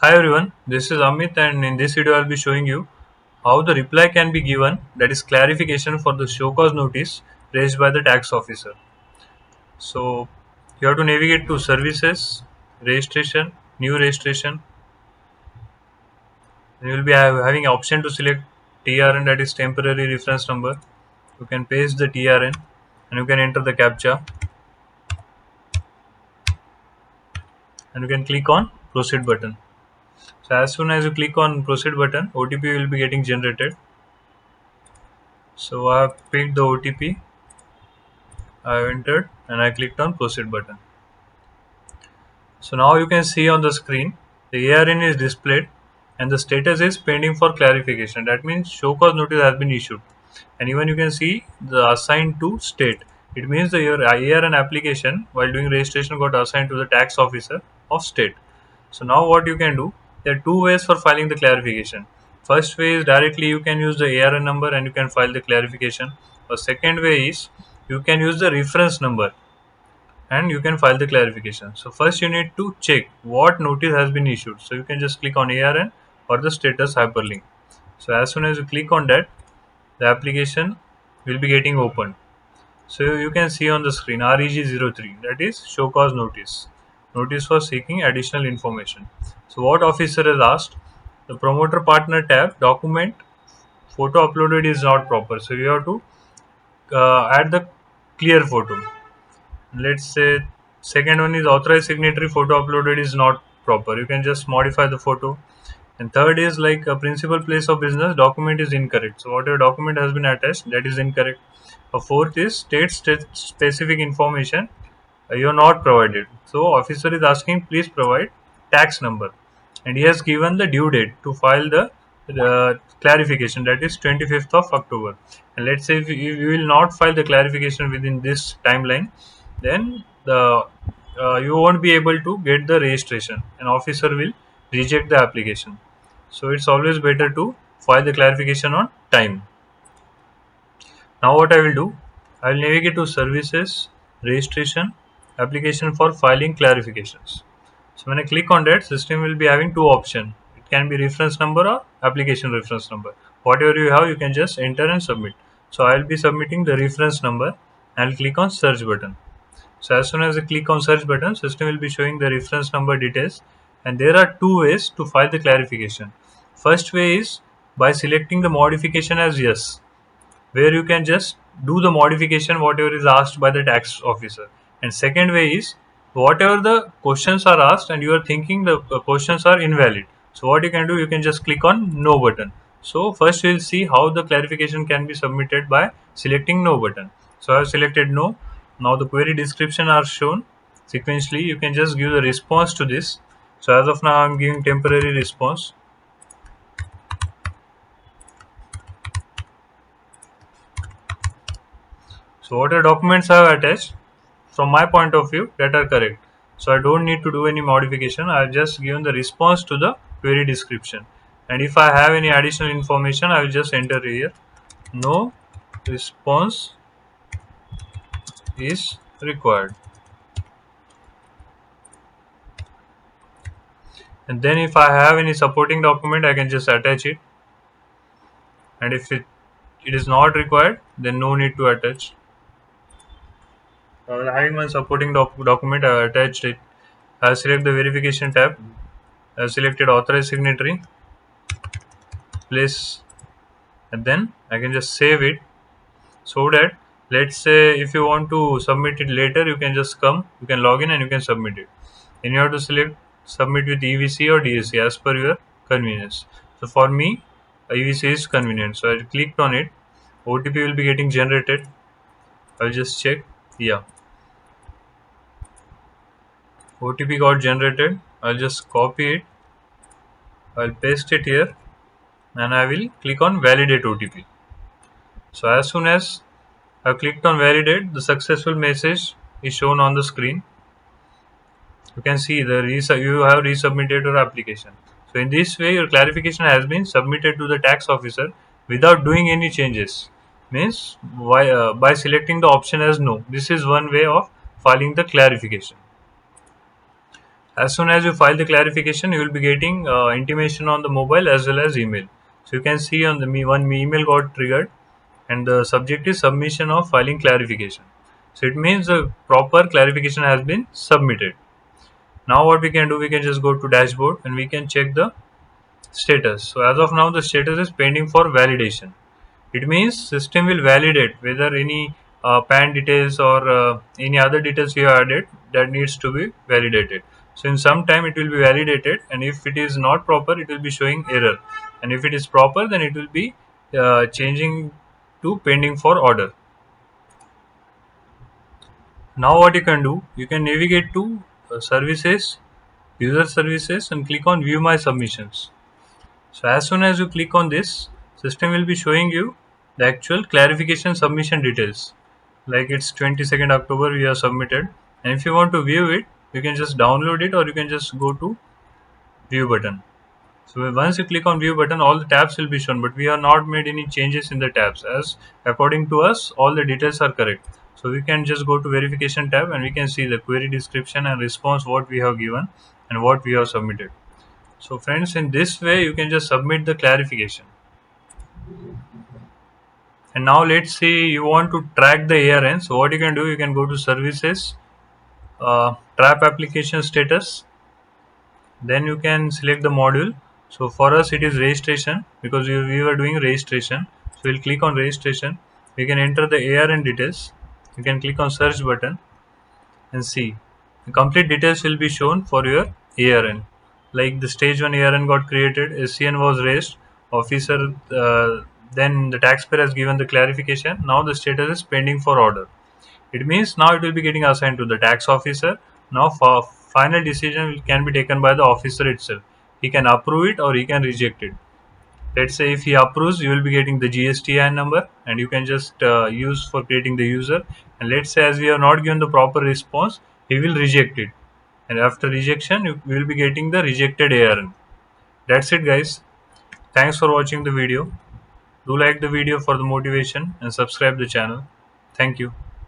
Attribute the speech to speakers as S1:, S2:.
S1: Hi everyone, this is Amit and in this video I'll be showing you how the reply can be given, that is clarification for the show cause notice raised by the tax officer. So you have to navigate to services, registration, new registration, and you will be having option to select TRN, that is temporary reference number. You can paste the TRN and you can enter the CAPTCHA and you can click on proceed button. So as soon as you click on proceed button, OTP will be getting generated. So I have picked the OTP, I have entered and I clicked on proceed button. So now you can see on the screen the ARN is displayed and the status is pending for clarification. That means show cause notice has been issued. And even you can see the assigned to state. It means your ARN application while doing registration got assigned to the tax officer of state. So now what you can do, there are two ways for filing the clarification. First way is directly you can use the ARN number and you can file the clarification. A second way is you can use the reference number and you can file the clarification. So first you need to check what notice has been issued. So you can just click on ARN or the status hyperlink. So as soon as you click on that, the application will be getting opened. So you can see on the screen REG03, that is show cause notice. Notice for seeking additional information. So what officer has asked, the promoter partner tab document photo uploaded is not proper. So you have to add the clear photo. Let's say second one is authorized signatory photo uploaded is not proper. You can just modify the photo. And third is like a principal place of business document is incorrect. So whatever document has been attached, that is incorrect. A fourth is state specific information you are not provided. So officer is asking please provide tax number, and he has given the due date to file the clarification, that is 25th of October. And let's say if you will not file the clarification within this timeline, then you won't be able to get the registration and officer will reject the application. So it's always better to file the clarification on time. Now what I will do, I will navigate to services, registration, application for filing clarifications. So when I click on that, system will be having two options. It can be reference number or application reference number. Whatever you have, you can just enter and submit. So I will be submitting the reference number and I'll click on search button. So as soon as I click on search button, system will be showing the reference number details, and there are two ways to file the clarification. First way is by selecting the modification as yes, where you can just do the modification whatever is asked by the tax officer. And second way is whatever the questions are asked and you are thinking the questions are invalid, so what you can do, you can just click on no button. So first we'll see how the clarification can be submitted by selecting no button. So I have selected no. Now the query description are shown sequentially. You can just give the response to this. So as of now I'm giving temporary response. So whatever documents I have attached, from my point of view, that are correct. So I don't need to do any modification. I have just given the response to the query description. And if I have any additional information, I will just enter here. No response is required. And then if I have any supporting document, I can just attach it. And if it is not required, then no need to attach. Having one supporting document, I have attached it. I select the verification tab. I have selected authorized signatory, place, and then I can just save it, so that let's say if you want to submit it later, you can just come, you can log in and you can submit it. Then you have to select submit with EVC or DSC as per your convenience. So for me, EVC is convenient, so I clicked on it. OTP will be getting generated. I'll just check. Yeah, OTP got generated. I'll just copy it. I'll paste it here and I will click on validate OTP. So as soon as I've clicked on validate, the successful message is shown on the screen. You can see you have resubmitted your application. So in this way, your clarification has been submitted to the tax officer without doing any changes. Means by selecting the option as no. This is one way of filing the clarification. As soon as you file the clarification, you will be getting intimation on the mobile as well as email. So you can see on the one email got triggered, and the subject is submission of filing clarification. So it means the proper clarification has been submitted. Now what we can do, we can just go to dashboard and we can check the status. So as of now, the status is pending for validation. It means system will validate whether any PAN details or any other details you have added that needs to be validated. So in some time it will be validated, and if it is not proper, it will be showing error. And if it is proper, then it will be changing to pending for order. Now what you can do, you can navigate to services, user services, and click on view my submissions. So as soon as you click on this, system will be showing you the actual clarification submission details. Like it's 22nd October we have submitted, and if you want to view it, you can just download it or you can just go to view button. So once you click on view button, all the tabs will be shown, but we have not made any changes in the tabs, as according to us all the details are correct. So we can just go to verification tab and we can see the query description and response what we have given and what we have submitted. So friends, in this way you can just submit the clarification. And now let's say you want to track the ARN. So what you can do, you can go to services, trap application status, then you can select the module. So for us it is registration because we were doing registration. So we'll click on registration. We can enter the ARN details. You can click on search button and see the complete details will be shown for your ARN. Like the stage 1 ARN got created, SCN was raised, officer, then the taxpayer has given the clarification. Now the status is pending for order. It means now it will be getting assigned to the tax officer. Now for final decision can be taken by the officer itself. He can approve it or he can reject it. Let's say if he approves, you will be getting the GSTIN number and you can just use for creating the user. And let's say as we have not given the proper response, he will reject it. And after rejection, you will be getting the rejected ARN. That's it guys. Thanks for watching the video. Do like the video for the motivation and subscribe the channel. Thank you.